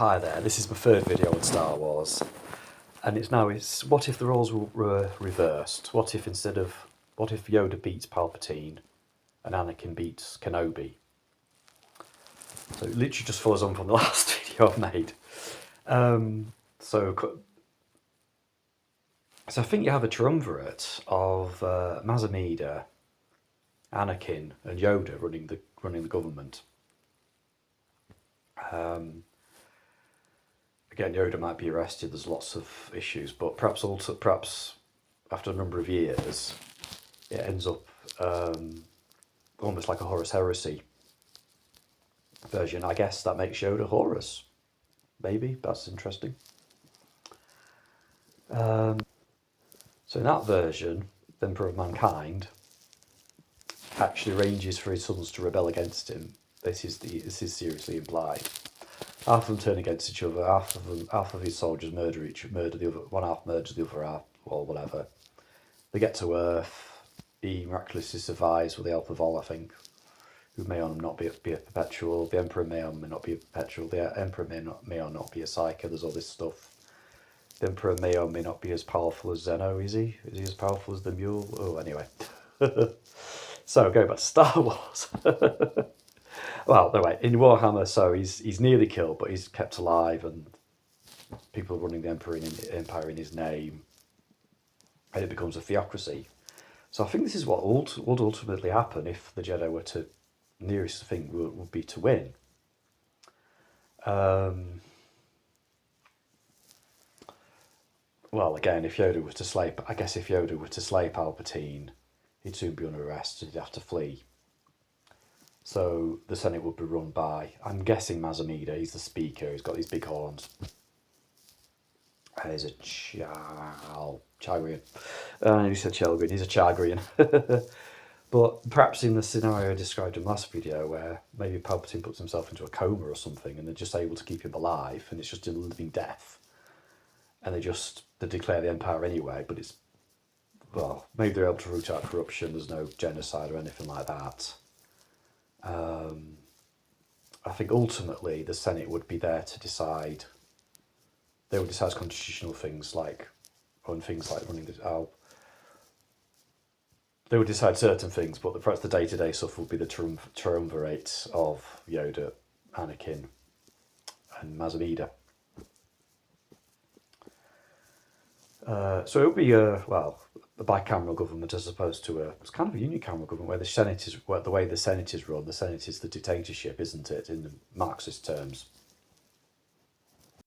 Hi there, this is my third video on Star Wars, and it's what if the roles were reversed? What if Yoda beats Palpatine and Anakin beats Kenobi? So it literally just follows on from the last video I've made. So I think you have a triumvirate of Maz Amedda, Anakin, and Yoda running the government. Again, Yoda might be arrested. There's lots of issues, but perhaps after a number of years, it ends up almost like a Horus Heresy version. I guess that makes Yoda Horus. Maybe that's interesting. So in that version, the Emperor of Mankind actually arranges for his sons to rebel against him. This is seriously implied. Half of them turn against each other. Half of his soldiers murder the other. One half murders the other half, or whatever. They get to Earth. He miraculously survives with the help of Ol, I think, who may or not be a perpetual. The Emperor may or may not be a perpetual. The Emperor may or not be a psyker. There's all this stuff. The Emperor may or may not be as powerful as Zeno. Is he? Is he as powerful as the mule? Oh, anyway. So go back to Star Wars. Well, no way. In Warhammer, so he's nearly killed, but he's kept alive, and people are running the empire in his name, and it becomes a theocracy. So I think this is what would ultimately happen if the Jedi were to. Nearest thing would be to win. Well, again, if Yoda were to slay Palpatine, he'd soon be under arrest, and he'd have to flee. So the Senate would be run by, I'm guessing, Maz Amedda. He's the speaker. He's got these big horns. And he's a Chagrian. He said Chelgrian. He's a Chagrian. But perhaps in the scenario I described in the last video, where maybe Palpatine puts himself into a coma or something, and they're just able to keep him alive, and it's just a living death, and they declare the Empire anyway. But maybe they're able to root out corruption. There's no genocide or anything like that. I think ultimately the Senate would be there to decide. They would decide constitutional things like running the. They would decide certain things, but perhaps the day-to-day stuff would be the triumvirate of Yoda, Anakin, and Maz Amedda. So it would be a bicameral government as opposed to it's kind of a unicameral government where the way the Senate is run. The Senate is the dictatorship, isn't it, in the Marxist terms?